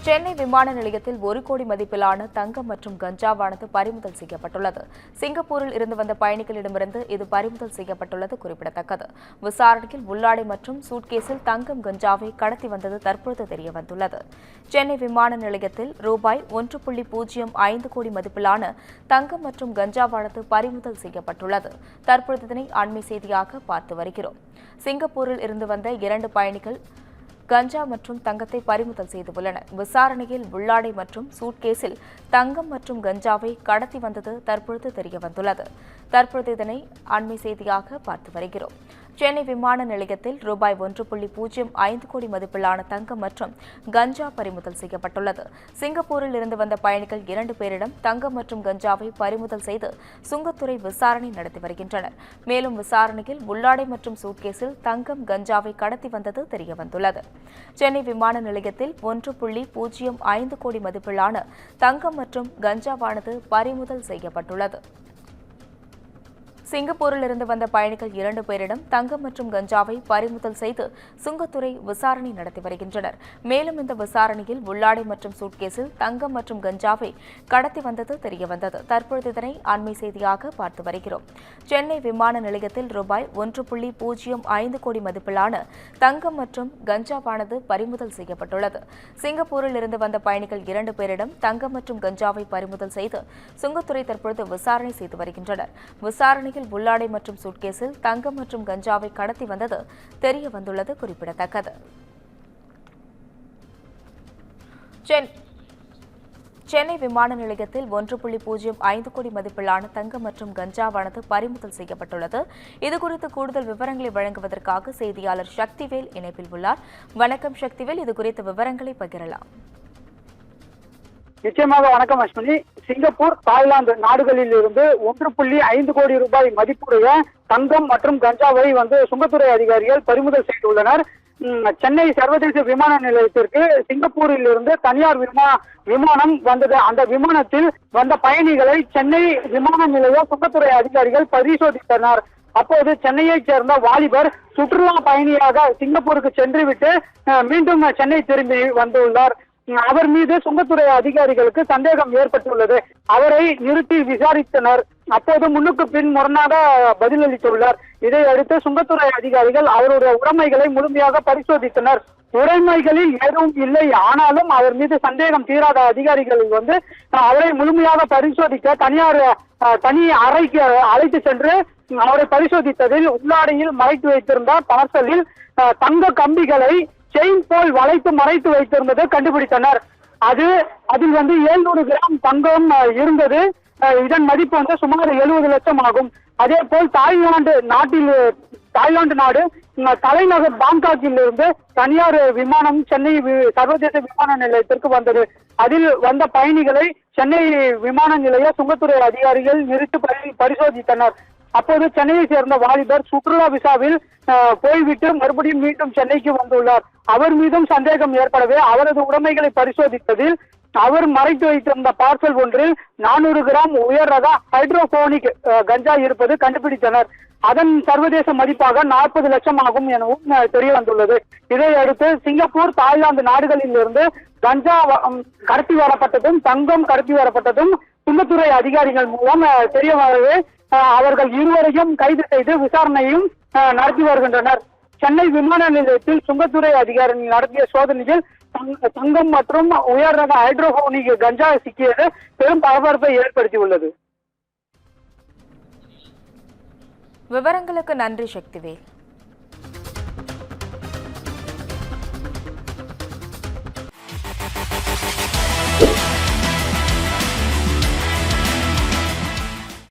சென்னை விமான நிலையத்தில் 1 கோடி மதிப்பிலான தங்கம் மற்றும் கஞ்சாவானது பறிமுதல் செய்யப்பட்டுள்ளது. சிங்கப்பூரில் இருந்து வந்த பயணிகளிடமிருந்து இது பறிமுதல் செய்யப்பட்டுள்ளது குறிப்பிடத்தக்கது. விசாரணையில் உள்ளாடை மற்றும் சூட்கேஸில் தங்கம் கஞ்சாவை கடத்தி வந்தது தற்பொழுது தெரியவந்துள்ளது. சென்னை விமான நிலையத்தில் ரூபாய் 1.05 கோடி மதிப்பிலான தங்கம் மற்றும் கஞ்சாவானது பறிமுதல் செய்யப்பட்டுள்ளது. தற்பொழுது இதனை அண்மை செய்தியாக பார்த்து வருகிறோம். சிங்கப்பூரில் இருந்து வந்த 2 பயணிகள் கஞ்சா மற்றும் தங்கத்தை பறிமுதல் செய்துள்ளனர். விசாரணையில் உள்ளாடை மற்றும் சூட்கேஸில் தங்கம் மற்றும் கஞ்சாவை கடத்தி வந்தது தற்பொழுது தெரியவந்துள்ளது. தற்பொழுது இதனை அண்மை செய்தியாக பார்த்து வருகிறோம். சென்னை விமான நிலையத்தில் ரூபாய் 1.05 கோடி மதிப்பிலான தங்கம் மற்றும் கஞ்சா பறிமுதல் செய்யப்பட்டுள்ளது. சிங்கப்பூரில் இருந்து வந்த பயணிகள் 2 பேரிடம் தங்கம் மற்றும் கஞ்சாவை பறிமுதல் செய்து சுங்கத்துறை விசாரணை நடத்தி வருகின்றனர். மேலும் விசாரணையில் உள்ளாடை மற்றும் சூட்கேஸில் தங்கம் கஞ்சாவை கடத்தி வந்தது தெரியவந்துள்ளது. சென்னை விமான நிலையத்தில் 1.05 கோடி மதிப்பிலான தங்கம் மற்றும் கஞ்சாவானது பறிமுதல் செய்யப்பட்டுள்ளது. சிங்கப்பூரில் இருந்து வந்த பயணிகள் 2 பேரிடம் தங்கம் மற்றும் கஞ்சாவை பறிமுதல் செய்து சுங்கத்துறை விசாரணை நடத்தி வருகின்றனர். மேலும் இந்த விசாரணையில் உள்ளாடை மற்றும் சூட்கேஸில் தங்கம் மற்றும் கஞ்சாவை கடத்தி வந்தது தெரியவந்தது. தற்பொழுது இதனை அண்மை செய்தியாக பார்த்து வருகிறோம். சென்னை விமான நிலையத்தில் ரூபாய் 1.05 கோடி மதிப்பிலான தங்கம் மற்றும் கஞ்சாவானது பறிமுதல் செய்யப்பட்டுள்ளது. சிங்கப்பூரில் இருந்து வந்த பயணிகள் 2 பேரிடம் தங்கம் மற்றும் கஞ்சாவை பறிமுதல் செய்து சுங்கத்துறை தற்பொழுது விசாரணை செய்து வருகின்றனர். விசாரணையில் உள்ளாடை மற்றும் சூட்கேஸில் தங்கம் மற்றும் கஞ்சாவை கடத்தி வந்தது தெரிய வந்துள்ளது குறிப்பிடத்தக்கது. சென்னை விமான நிலையத்தில் 1.05 கோடி மதிப்பிலான தங்கம் மற்றும் கஞ்சாவானது பறிமுதல் செய்யப்பட்டுள்ளது. இதுகுறித்து கூடுதல் விவரங்களை வழங்குவதற்காக செய்தியாளர் சக்திவேல் இணைப்பில் உள்ளார். வணக்கம் சக்திவேல், இதுகுறித்த விவரங்களை பகிரலாம். நிச்சயமாக வணக்கம் அஸ்வினி. சிங்கப்பூர், தாய்லாந்து நாடுகளில் இருந்து 1.5 கோடி ரூபாய் மதிப்புடைய தங்கம் மற்றும் கஞ்சாவை சுங்கத்துறை அதிகாரிகள் பறிமுதல் செய்துள்ளனர். சென்னை சர்வதேச விமான நிலையத்திற்கு சிங்கப்பூரில் இருந்து தனியார் விமானம் வந்தது. அந்த விமானத்தில் வந்த பயணிகளை சென்னை விமான நிலைய சுங்கத்துறை அதிகாரிகள் பரிசோதித்தனர். அப்போது சென்னையைச் சேர்ந்த வாலிபர் சுற்றுலா பயணியாக சிங்கப்பூருக்கு சென்றுவிட்டு மீண்டும் சென்னை திரும்பி வந்துள்ளார். அவர் மீது சுங்கத்துறை அதிகாரிகளுக்கு சந்தேகம் ஏற்பட்டுள்ளது. அவரை நிறுத்தி விசாரித்தனர். அப்போது முன்னுக்கு பின் முரணாக பதிலளித்துள்ளார். இதையடுத்து சுங்கத்துறை அதிகாரிகள் அவருடைய உடைமைகளை முழுமையாக பரிசோதித்தனர். உடைமைகளில் எதுவும் இல்லை, ஆனாலும் அவர் மீது சந்தேகம் தீராத அதிகாரிகள் அவரை முழுமையாக பரிசோதிக்க தனி அறைக்கு அழைத்து சென்று அவரை பரிசோதித்ததில் உள்ளாடையில் மறைத்து வைத்திருந்த பார்சலில் தங்க கம்பிகளை செயின் போல் வளைத்து மறைத்து வைத்திருந்ததை கண்டுபிடித்தனர். அதில் 700 கிராம் தங்கம் இருந்தது. இதன் மதிப்பு சுமார் 70 லட்சம் ஆகும். அதே போல் தாய்லாந்து நாடு தலைநகர் பாங்காக்கில் இருந்து தனியார் விமானம் சென்னை சர்வதேச விமான நிலையத்திற்கு வந்தது. அதில் வந்த பயணிகளை சென்னை விமான நிலைய சுங்கத்துறை அதிகாரிகள் நிறுத்தி பரிசோதித்தனர். அப்போது சென்னையை சேர்ந்த வாலிபர் சுற்றுலா விசாவில் போய்விட்டு மறுபடியும் மீண்டும் சென்னைக்கு வந்துள்ளார். அவர் மீதும் சந்தேகம் ஏற்படவே அவரது உடைமைகளை பரிசோதித்ததில் அவர் மறைத்து வைத்திருந்த பார்சல் ஒன்றில் 400 கிராம் உயர் ரக ஹைட்ரோபோனிக் கஞ்சா இருப்பது கண்டுபிடித்தனர். அதன் சர்வதேச மதிப்பாக 40 லட்சம் ஆகும் எனவும் தெரிய வந்துள்ளது. இதையடுத்து சிங்கப்பூர், தாய்லாந்து நாடுகளில் இருந்து கஞ்சா கடத்தி வரப்பட்டதும் தங்கம் கடத்தி வரப்பட்டதும் சுங்கத்துறை அதிகாரிகள் மூலம் தெரிய வரவே அவர்கள் இருவரையும் கைது செய்து விசாரணையும் நடத்தி வருகின்றனர். சென்னை விமான நிலையத்தில் சுங்கத்துறை அதிகாரிகள் நடத்திய சோதனையில் தங்கம் மற்றும் உயர் ரக ஹைட்ரோபோனிக் கஞ்சா சிக்கியது பெரும் பரபரப்பை ஏற்படுத்தியுள்ளது. விவரங்களுக்கு நன்றி சக்திவேல்.